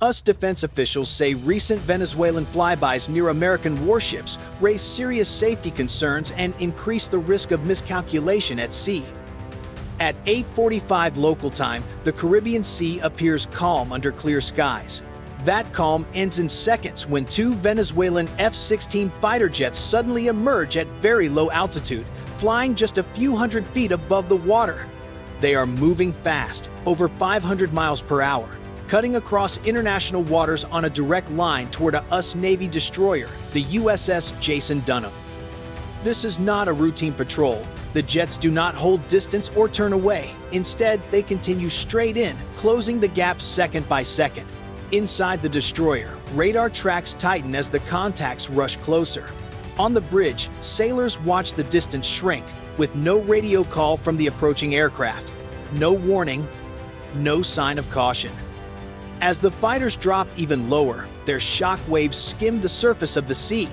US defense officials say recent Venezuelan flybys near American warships raise serious safety concerns and increase the risk of miscalculation at sea. At 8:45 local time, the Caribbean Sea appears calm under clear skies. That calm ends in seconds when two Venezuelan F-16 fighter jets suddenly emerge at very low altitude, flying just a few hundred feet above the water. They are moving fast, over 500 miles per hour, cutting across international waters on a direct line toward a US Navy destroyer, the USS Jason Dunham. This is not a routine patrol. The jets do not hold distance or turn away. Instead, they continue straight in, closing the gap second by second. Inside the destroyer, radar tracks tighten as the contacts rush closer. On the bridge, sailors watch the distance shrink, with no radio call from the approaching aircraft. No warning, no sign of caution. As the fighters drop even lower, their shockwaves skim the surface of the sea.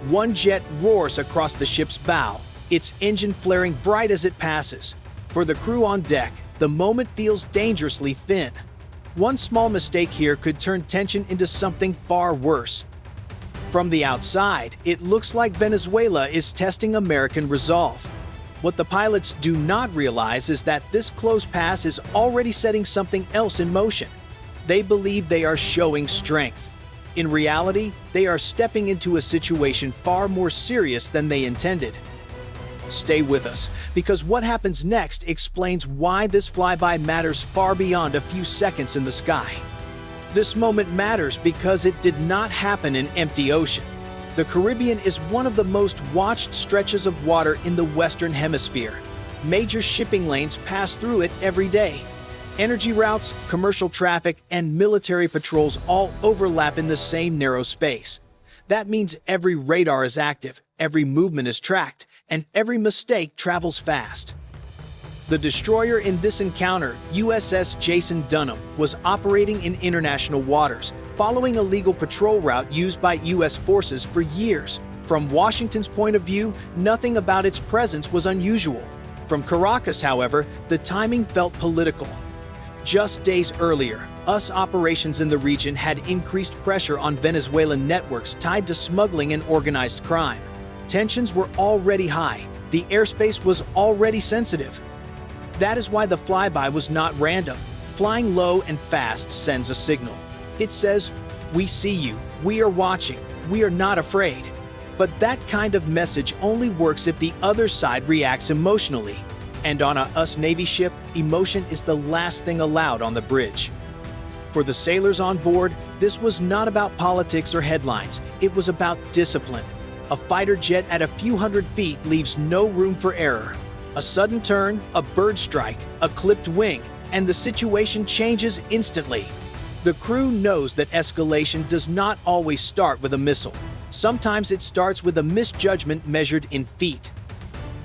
One jet roars across the ship's bow, its engine flaring bright as it passes. For the crew on deck, the moment feels dangerously thin. One small mistake here could turn tension into something far worse. From the outside, it looks like Venezuela is testing American resolve. What the pilots do not realize is that this close pass is already setting something else in motion. They believe they are showing strength. In reality, they are stepping into a situation far more serious than they intended. Stay with us, because what happens next explains why this flyby matters far beyond a few seconds in the sky. This moment matters because it did not happen in empty ocean. The Caribbean is one of the most watched stretches of water in the Western Hemisphere. Major shipping lanes pass through it every day. Energy routes, commercial traffic, and military patrols all overlap in the same narrow space. That means every radar is active, every movement is tracked, and every mistake travels fast. The destroyer in this encounter, USS Jason Dunham, was operating in international waters, following a legal patrol route used by U.S. forces for years. From Washington's point of view, nothing about its presence was unusual. From Caracas, however, the timing felt political. Just days earlier, US operations in the region had increased pressure on Venezuelan networks tied to smuggling and organized crime. Tensions were already high. The airspace was already sensitive. That is why the flyby was not random. Flying low and fast sends a signal. It says, "We see you, we are watching, we are not afraid." But that kind of message only works if the other side reacts emotionally. And on a US Navy ship, emotion is the last thing allowed on the bridge. For the sailors on board, this was not about politics or headlines. It was about discipline. A fighter jet at a few hundred feet leaves no room for error. A sudden turn, a bird strike, a clipped wing, and the situation changes instantly. The crew knows that escalation does not always start with a missile. Sometimes it starts with a misjudgment measured in feet.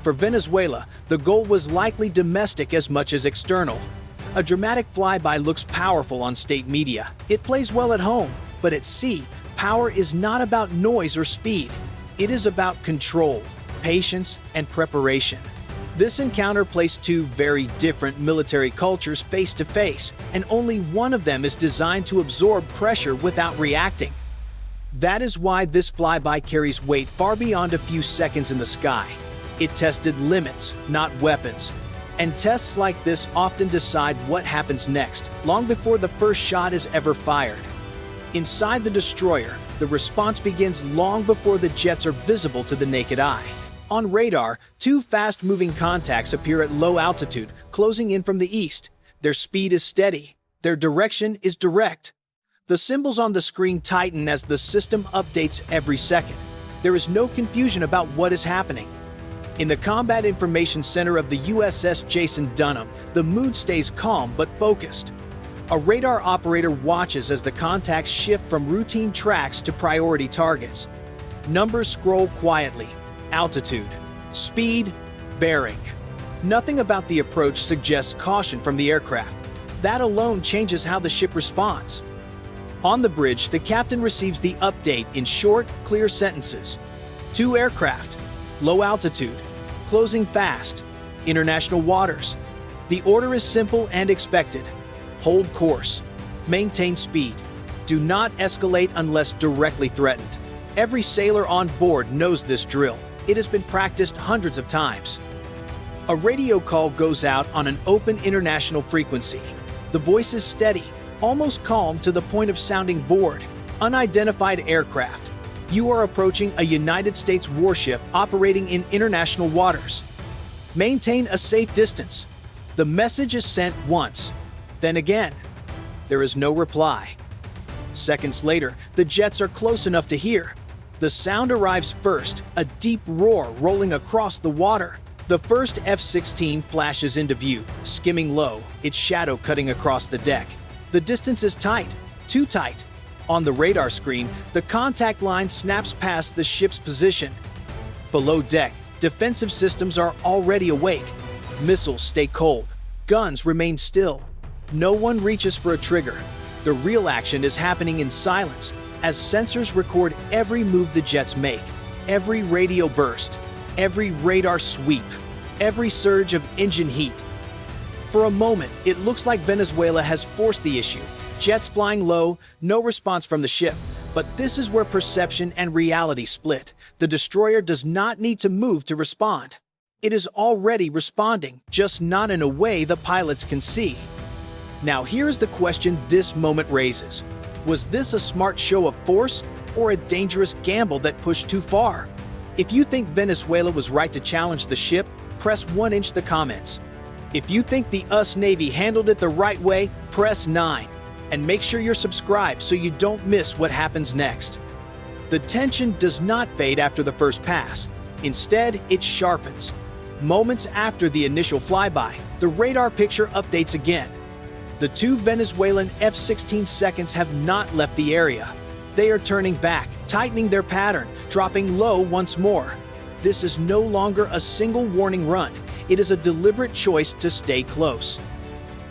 For Venezuela, the goal was likely domestic as much as external. A dramatic flyby looks powerful on state media. It plays well at home, but at sea, power is not about noise or speed. It is about control, patience, and preparation. This encounter placed two very different military cultures face to face, and only one of them is designed to absorb pressure without reacting. That is why this flyby carries weight far beyond a few seconds in the sky. It tested limits, not weapons. And tests like this often decide what happens next, long before the first shot is ever fired. Inside the destroyer, the response begins long before the jets are visible to the naked eye. On radar, two fast-moving contacts appear at low altitude, closing in from the east. Their speed is steady. Their direction is direct. The symbols on the screen tighten as the system updates every second. There is no confusion about what is happening. In the Combat Information Center of the USS Jason Dunham, the mood stays calm but focused. A radar operator watches as the contacts shift from routine tracks to priority targets. Numbers scroll quietly. Altitude, speed, bearing. Nothing about the approach suggests caution from the aircraft. That alone changes how the ship responds. On the bridge, the captain receives the update in short, clear sentences. Two aircraft, low altitude, closing fast, international waters. The order is simple and expected. Hold course, maintain speed, Do not escalate unless directly threatened. Every sailor on board knows this drill. It has been practiced hundreds of times. A radio call goes out on an open international frequency. The voice is steady, almost calm to the point of sounding bored. Unidentified aircraft. You are approaching a United States warship operating in international waters. Maintain a safe distance. The message is sent once, then again. There is no reply. Seconds later, the jets are close enough to hear. The sound arrives first, a deep roar rolling across the water. The first F-16 flashes into view, skimming low, its shadow cutting across the deck. The distance is tight, too tight. On the radar screen, the contact line snaps past the ship's position. Below deck, defensive systems are already awake. Missiles stay cold. Guns remain still. No one reaches for a trigger. The real action is happening in silence, as sensors record every move the jets make, every radio burst, every radar sweep, every surge of engine heat. For a moment, it looks like Venezuela has forced the issue. Jets flying low, no response from the ship. But this is where perception and reality split. The destroyer does not need to move to respond. It is already responding, just not in a way the pilots can see. Now here's the question this moment raises. Was this a smart show of force or a dangerous gamble that pushed too far? If you think Venezuela was right to challenge the ship, press 1" the comments. If you think the US Navy handled it the right way, press 9. And make sure you're subscribed so you don't miss what happens next. The tension does not fade after the first pass. Instead, it sharpens. Moments after the initial flyby, the radar picture updates again. The two Venezuelan F-16 seconds have not left the area. They are turning back, tightening their pattern, dropping low once more. This is no longer a single warning run. It is a deliberate choice to stay close.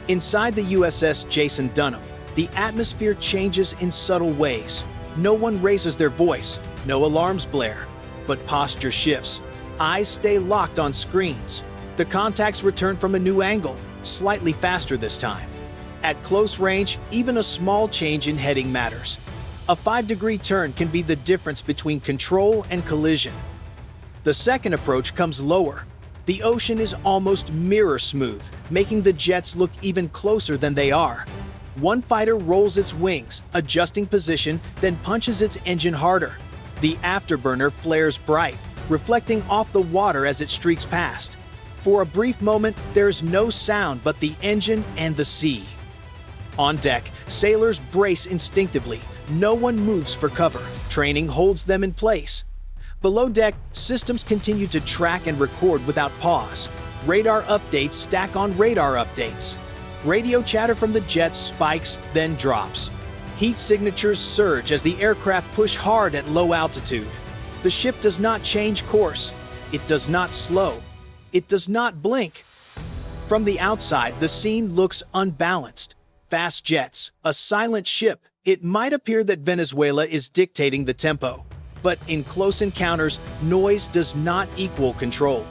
Inside the USS Jason Dunham, the atmosphere changes in subtle ways. No one raises their voice, no alarms blare, but posture shifts. Eyes stay locked on screens. The contacts return from a new angle, slightly faster this time. At close range, even a small change in heading matters. A 5-degree turn can be the difference between control and collision. The second approach comes lower. The ocean is almost mirror smooth, making the jets look even closer than they are. One fighter rolls its wings, adjusting position, then punches its engine harder. The afterburner flares bright, reflecting off the water as it streaks past. For a brief moment, there's no sound but the engine and the sea. On deck, sailors brace instinctively. No one moves for cover. Training holds them in place. Below deck, systems continue to track and record without pause. Radar updates stack on radar updates. Radio chatter from the jets spikes, then drops. Heat signatures surge as the aircraft push hard at low altitude. The ship does not change course. It does not slow. It does not blink. From the outside, the scene looks unbalanced. Fast jets, a silent ship. It might appear that Venezuela is dictating the tempo. But in close encounters, noise does not equal control.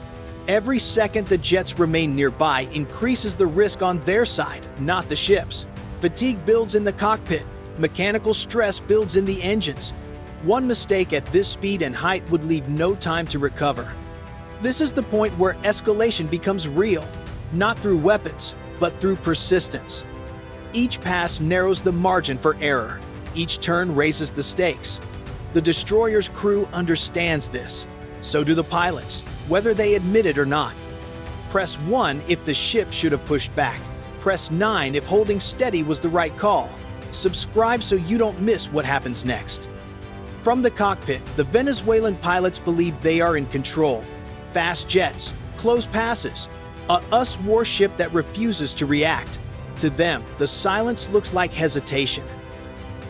Every second the jets remain nearby increases the risk on their side, not the ship's. Fatigue builds in the cockpit. Mechanical stress builds in the engines. One mistake at this speed and height would leave no time to recover. This is the point where escalation becomes real, not through weapons, but through persistence. Each pass narrows the margin for error. Each turn raises the stakes. The destroyer's crew understands this. So do the pilots, whether they admit it or not. Press 1 if the ship should have pushed back. Press 9 if holding steady was the right call. Subscribe so you don't miss what happens next. From the cockpit, the Venezuelan pilots believe they are in control. Fast jets, close passes, a US warship that refuses to react. To them, the silence looks like hesitation.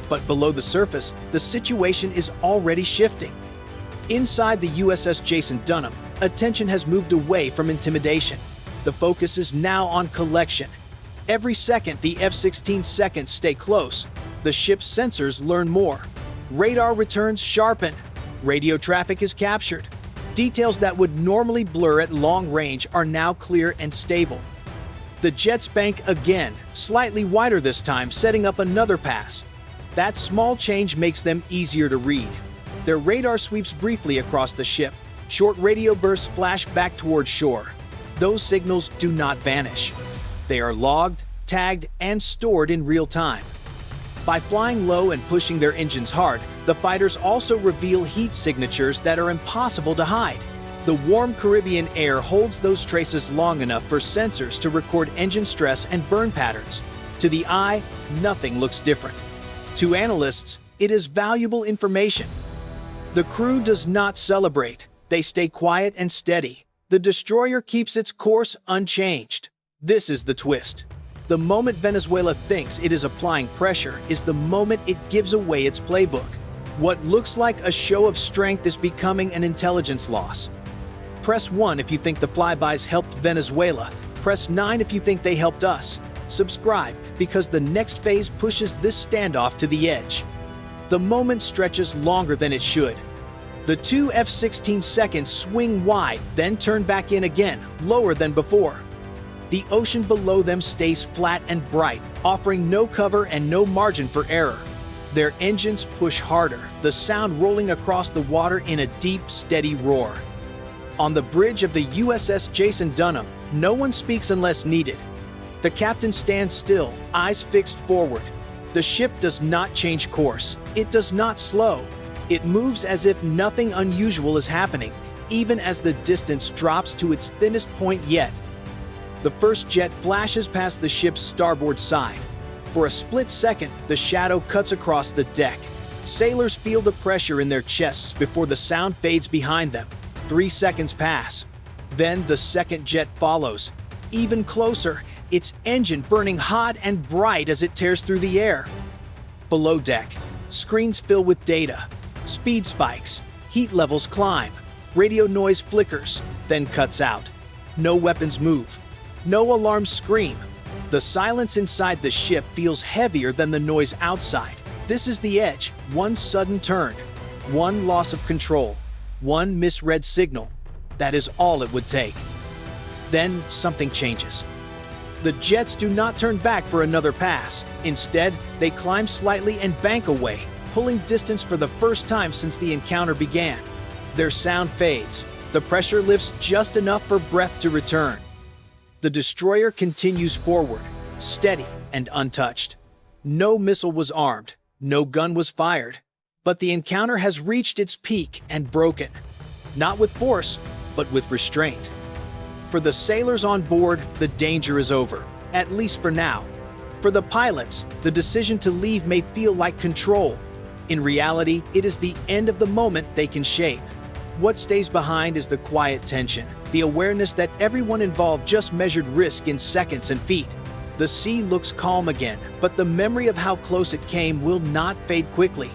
But below the surface, the situation is already shifting. Inside the USS Jason Dunham, attention has moved away from intimidation. The focus is now on collection. Every second the F-16 seconds stay close, the ship's sensors learn more. Radar returns sharpen. Radio traffic is captured. Details that would normally blur at long range are now clear and stable. The jets bank again, slightly wider this time, setting up another pass. That small change makes them easier to read. Their radar sweeps briefly across the ship. Short radio bursts flash back toward shore. Those signals do not vanish. They are logged, tagged, and stored in real time. By flying low and pushing their engines hard, the fighters also reveal heat signatures that are impossible to hide. The warm Caribbean air holds those traces long enough for sensors to record engine stress and burn patterns. To the eye, nothing looks different. To analysts, it is valuable information. The crew does not celebrate. They stay quiet and steady. The destroyer keeps its course unchanged. This is the twist. The moment Venezuela thinks it is applying pressure is the moment it gives away its playbook. What looks like a show of strength is becoming an intelligence loss. Press 1 if you think the flybys helped Venezuela. Press 9 if you think they helped us. Subscribe, because the next phase pushes this standoff to the edge. The moment stretches longer than it should. The two F-16 seconds swing wide, then turn back in again, lower than before. The ocean below them stays flat and bright, offering no cover and no margin for error. Their engines push harder, the sound rolling across the water in a deep, steady roar. On the bridge of the USS Jason Dunham, no one speaks unless needed. The captain stands still, eyes fixed forward. The ship does not change course. It does not slow. It moves as if nothing unusual is happening, even as the distance drops to its thinnest point yet. The first jet flashes past the ship's starboard side. For a split second, the shadow cuts across the deck. Sailors feel the pressure in their chests before the sound fades behind them. 3 seconds pass. Then the second jet follows. Even closer, its engine burning hot and bright as it tears through the air. Below deck, screens fill with data. Speed spikes. Heat levels climb. Radio noise flickers, then cuts out. No weapons move. No alarms scream. The silence inside the ship feels heavier than the noise outside. This is the edge. One sudden turn. One loss of control. One misread signal. That is all it would take. Then something changes. The jets do not turn back for another pass. Instead, they climb slightly and bank away, pulling distance for the first time since the encounter began. Their sound fades. The pressure lifts just enough for breath to return. The destroyer continues forward, steady and untouched. No missile was armed. No gun was fired. But the encounter has reached its peak and broken. Not with force, but with restraint. For the sailors on board, the danger is over, at least for now. For the pilots, the decision to leave may feel like control. In reality, it is the end of the moment they can shape. What stays behind is the quiet tension, the awareness that everyone involved just measured risk in seconds and feet. The sea looks calm again, but the memory of how close it came will not fade quickly.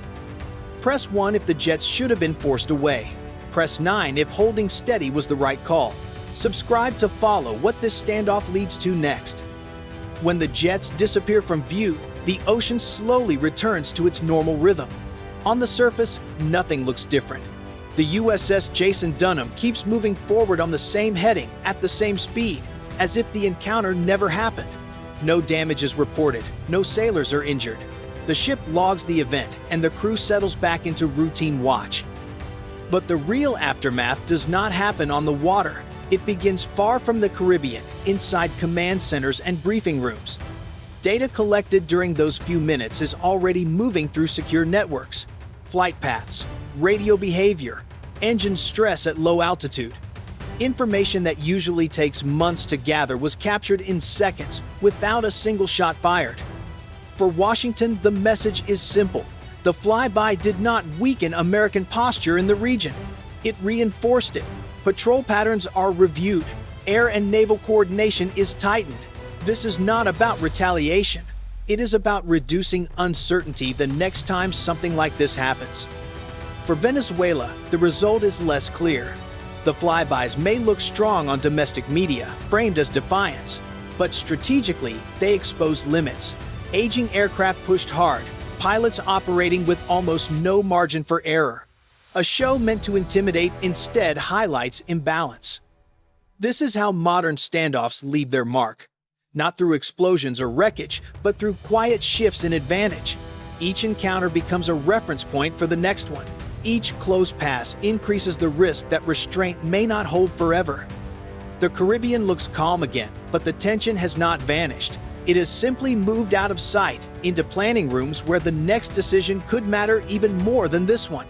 Press 1 if the jets should have been forced away. Press 9 if holding steady was the right call. Subscribe to follow what this standoff leads to next. When the jets disappear from view, the ocean slowly returns to its normal rhythm. On the surface, nothing looks different. The USS Jason Dunham keeps moving forward on the same heading, at the same speed, as if the encounter never happened. No damage is reported, no sailors are injured. The ship logs the event, and the crew settles back into routine watch. But the real aftermath does not happen on the water. It begins far from the Caribbean, inside command centers and briefing rooms. Data collected during those few minutes is already moving through secure networks. Flight paths, radio behavior, engine stress at low altitude. Information that usually takes months to gather was captured in seconds, without a single shot fired. For Washington, the message is simple. The flyby did not weaken American posture in the region. It reinforced it. Patrol patterns are reviewed. Air and naval coordination is tightened. This is not about retaliation. It is about reducing uncertainty the next time something like this happens. For Venezuela, the result is less clear. The flybys may look strong on domestic media, framed as defiance, but strategically, they expose limits. Aging aircraft pushed hard, pilots operating with almost no margin for error. A show meant to intimidate instead highlights imbalance. This is how modern standoffs leave their mark. Not through explosions or wreckage, but through quiet shifts in advantage. Each encounter becomes a reference point for the next one. Each close pass increases the risk that restraint may not hold forever. The Caribbean looks calm again, but the tension has not vanished. It has simply moved out of sight into planning rooms where the next decision could matter even more than this one.